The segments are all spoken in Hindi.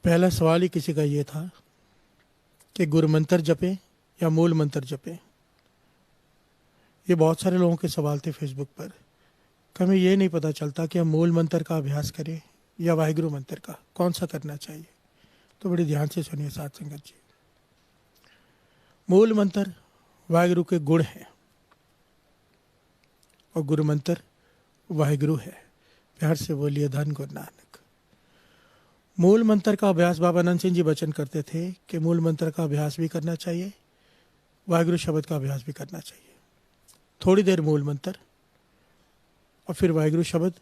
पहला सवाल ही किसी का ये था कि गुरु मंत्र जपे या मूल मंत्र जपे। ये बहुत सारे लोगों के सवाल थे फेसबुक पर। हमें ये नहीं पता चलता कि हम मूल मंत्र का अभ्यास करें या वाहिगुरु मंत्र का, कौन सा करना चाहिए। तो बड़ी ध्यान से सुनिए साथ संगत जी। मूल मंत्र वाहिगुरु के गुण हैं और गुरु मंत्र वाहिगुरु है। प्यार से बोलिए धन गुरु नानक। मूल मंत्र का अभ्यास बाबा नंद सिंह जी बचन करते थे कि मूल मंत्र का अभ्यास भी करना चाहिए, वाहिगुरु शब्द का अभ्यास भी करना चाहिए। थोड़ी देर मूल मंत्र और फिर वाहिगुरु शब्द।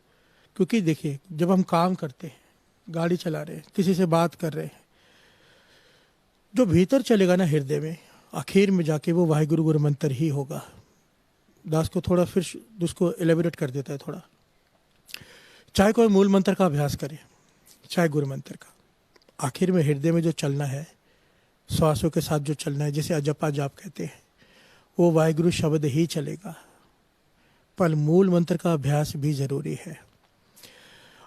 क्योंकि देखिए, जब हम काम करते हैं, गाड़ी चला रहे हैं, किसी से बात कर रहे हैं, जो भीतर चलेगा ना हृदय में, आखिर में जाके वो वाहिगुरु गुरु मंत्र ही होगा। दास को थोड़ा फिर उसको एलेबोरेट कर देता है थोड़ा। चाहे कोई मूल मंत्र का अभ्यास करे, चाहे गुरु मंत्र का, आखिर में हृदय में जो चलना है, श्वासों के साथ जो चलना है, जिसे अजपा जाप कहते हैं, वो वाहिगुरु शब्द ही चलेगा। पर मूल मंत्र का अभ्यास भी जरूरी है।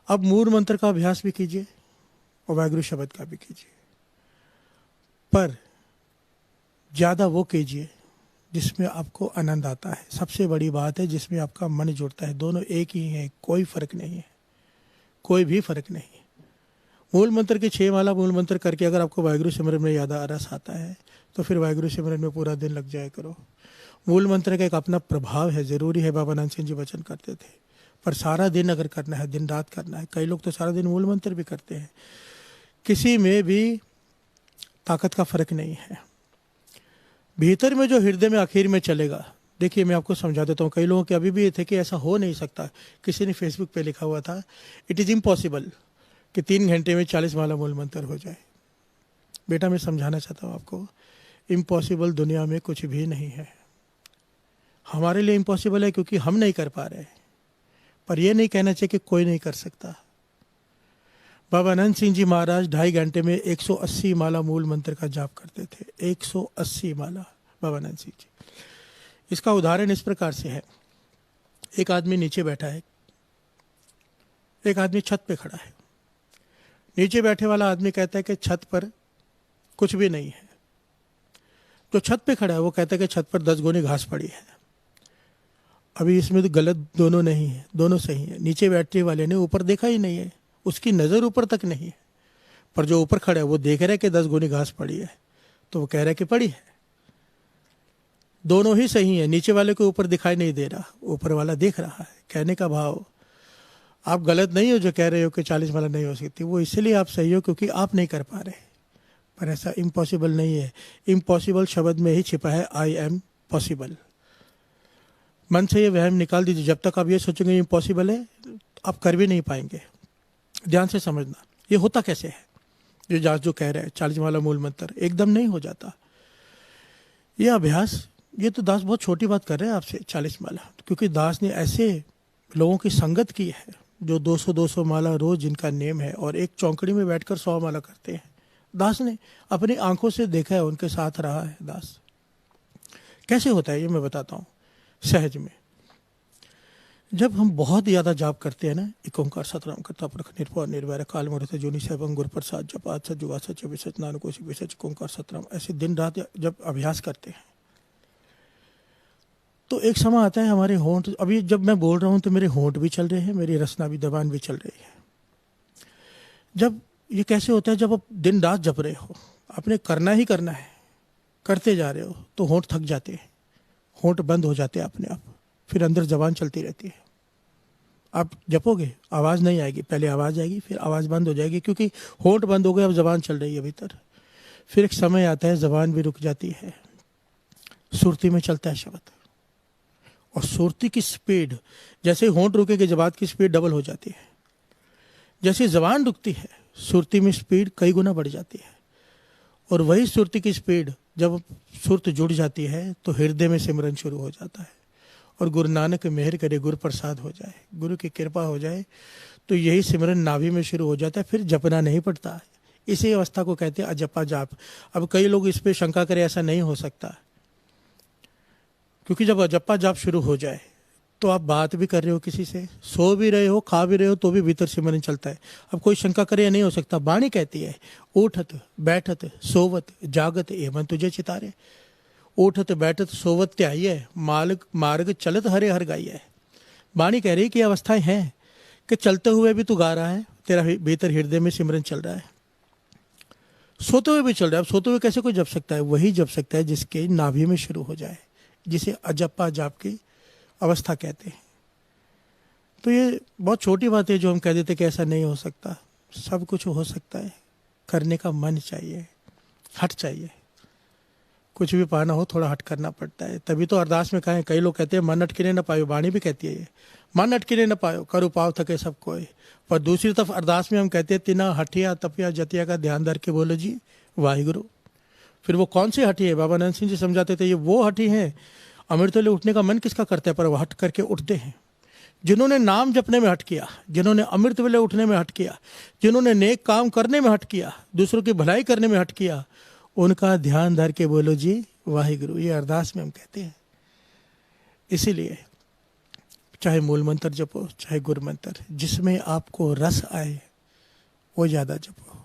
अब मूल मंत्र का अभ्यास भी कीजिए और वाहिगुरु शब्द का भी कीजिए, पर ज़्यादा वो कीजिए जिसमें आपको आनंद आता है। सबसे बड़ी बात है जिसमें आपका मन जुड़ता है। दोनों एक ही हैं, कोई फर्क नहीं है, कोई भी फर्क नहीं है। मूल मंत्र की 6 माला मूल मंत्र करके अगर आपको वाहिगुरु सिमरन में याद रस आता है तो फिर वाहिगुरु सिमरन में पूरा दिन लग जाया करो। मूल मंत्र का एक अपना प्रभाव है, ज़रूरी है। बाबा नंद सिंह जी वचन करते थे, पर सारा दिन अगर करना है, दिन रात करना है। कई लोग तो सारा दिन मूल मंत्र भी करते हैं। किसी में भी ताकत का फर्क नहीं है। भीतर में जो हृदय में आखिर में चलेगा। देखिए, मैं आपको समझा देता हूँ। कई लोगों के अभी भी ये थे कि ऐसा हो नहीं सकता। किसी ने फेसबुक पे लिखा हुआ था, इट इज़ इम्पॉसिबल कि 3 घंटे में 40 माला मूल मंत्र हो जाए। बेटा, मैं समझाना चाहता हूँ आपको, इम्पॉसिबल दुनिया में कुछ भी नहीं है। हमारे लिए इम्पॉसिबल है क्योंकि हम नहीं कर पा रहे, पर यह नहीं कहना चाहिए कि कोई नहीं कर सकता। बाबा नंद सिंह जी महाराज 2.5 घंटे में 180 माला मूल मंत्र का जाप करते थे। 180 माला बाबा नंद सिंह जी। इसका उदाहरण इस प्रकार से है। एक आदमी नीचे बैठा है, एक आदमी छत पे खड़ा है। नीचे बैठे वाला आदमी कहता है कि छत पर कुछ भी नहीं है। जो छत पे खड़ा है वो कहता है कि छत पर 10 गुनी घास पड़ी है। अभी इसमें तो गलत दोनों नहीं है, दोनों सही है। नीचे बैठने वाले ने ऊपर देखा ही नहीं है, उसकी नज़र ऊपर तक नहीं है। पर जो ऊपर खड़ा है वो देख रहा है कि 10 गुनी घास पड़ी है, तो वो कह रहा है कि पड़ी है। दोनों ही सही है। नीचे वाले को ऊपर दिखाई नहीं दे रहा, ऊपर वाला देख रहा है। कहने का भाव, आप गलत नहीं हो जो कह रहे हो कि 40 माला नहीं हो सकती। वो इसलिए आप सही हो क्योंकि आप नहीं कर पा रहे। पर ऐसा इम्पॉसिबल नहीं है। इम्पॉसिबल शब्द में ही छिपा है आई एम पॉसिबल। मन से ये वहम निकाल दीजिए। जब तक आप ये सोचेंगे इम्पॉसिबल है, आप कर भी नहीं पाएंगे। ध्यान से समझना, ये होता कैसे है। जो कह रहे हैं 40 माला मूल मंत्र एकदम नहीं हो जाता। ये अभ्यास, ये तो दास बहुत छोटी बात कर रहे हैं आपसे, 40 माला। क्योंकि दास ने ऐसे लोगों की संगत की है जो 200-200 माला रोज जिनका नेम है और एक चौकड़ी में बैठकर 100 माला करते हैं। दास ने अपनी आंखों से देखा है, उनके साथ रहा है। दास कैसे होता है ये मैं बताता हूँ सहज में। जब हम बहुत ज़्यादा जाप करते हैं ना, एक ओंकार सतराम करता प्रख निर्भय निर्वैर काल मूर्त जोनि सैभं गुर प्रसाद जपात सजुवा सच विसच नानकोशि विसच ओंकार सतराम, ऐसे दिन रात जब अभ्यास करते हैं तो एक समय आता है हमारे होंठ, अभी जब मैं बोल रहा हूँ तो मेरे होंठ भी चल रहे हैं, मेरी रसना भी, जबान भी चल रही है। जब ये कैसे होता है, जब आप दिन रात जप रहे हो, आपने करना ही करना है, करते जा रहे हो, तो होंठ थक जाते हैं, होंठ बंद हो जाते हैं अपने आप। फिर अंदर जबान चलती रहती है। आप जपोगे, आवाज़ नहीं आएगी, पहले आवाज़ आएगी, फिर आवाज़ बंद हो जाएगी क्योंकि होंठ बंद हो गए, अब जबान चल रही है भीतर। फिर एक समय आता है जबान भी रुक जाती है, सुरती में चलता है शब्द। और सुरती की स्पीड, जैसे होंठ रुकेगी जबान की स्पीड डबल हो जाती है। जैसे जबान रुकती है, सुरती में स्पीड कई गुना बढ़ जाती है। और वही सुरती की स्पीड जब सुरत जुड़ जाती है तो हृदय में सिमरन शुरू हो जाता है। और गुरु नानक मेहर करे, गुरु प्रसाद हो जाए, गुरु की कृपा हो जाए, तो यही सिमरन नाभि में शुरू हो जाता है। फिर जपना नहीं पड़ता है। इसी अवस्था को कहते हैं अजपा जाप। अब कई लोग इस पर शंका करें ऐसा नहीं हो सकता, क्योंकि जब अजपा जाप शुरू हो जाए तो आप बात भी कर रहे हो किसी से, सो भी रहे हो, खा भी रहे हो, तो भी भीतर सिमरन चलता है। अब कोई शंका करे, नहीं हो सकता। वाणी कहती है, उठत बैठत सोवत जागत एवं तुझे चितारे। उठत बैठत सोवत त्याइए, मार्ग मार्ग चलत हरे हर गाइए। वाणी कह रही कि ये अवस्थाएं हैं कि चलते हुए भी तू गा रहा है, तेरा भीतर हृदय में सिमरन चल रहा है, सोते हुए भी चल रहा है। अब सोते हुए कैसे कोई जप सकता है? वही जप सकता है जिसके नाभि में शुरू हो जाए, जिसे अजप्पा जाप की अवस्था कहते हैं। तो ये बहुत छोटी बात है जो हम कह देते कि ऐसा नहीं हो सकता। सब कुछ हो सकता है, करने का मन चाहिए, हट चाहिए। कुछ भी पाना हो थोड़ा हट करना पड़ता है। तभी तो अरदास में कहें, कई लोग कहते हैं मन अटकिने न पायो, वाणी भी कहती है ये, मन अटकिने न पायो करू पाव थके सब कोई। पर दूसरी तरफ अरदास में हम कहते हैं, तिना हटिया तपिया जतिया का ध्यान धर के बोलो जी वाहिगुरु। फिर वो कौन सी हटी है? बाबा नंद सिंह जी समझाते थे, ये वो हटी है, अमृत वेले उठने का मन किसका करता है, पर वो हट करके उठते हैं। जिन्होंने नाम जपने में हट किया, जिन्होंने अमृत वेले उठने में हट किया, जिन्होंने नेक काम करने में हट किया, दूसरों की भलाई करने में हट किया, उनका ध्यान धर के बोलो जी वाहिगुरु। ये अरदास में हम कहते हैं। इसीलिए चाहे मूल मंत्र जपो, चाहे गुरु मंत्र, जिसमें आपको रस आए वो ज़्यादा जपो।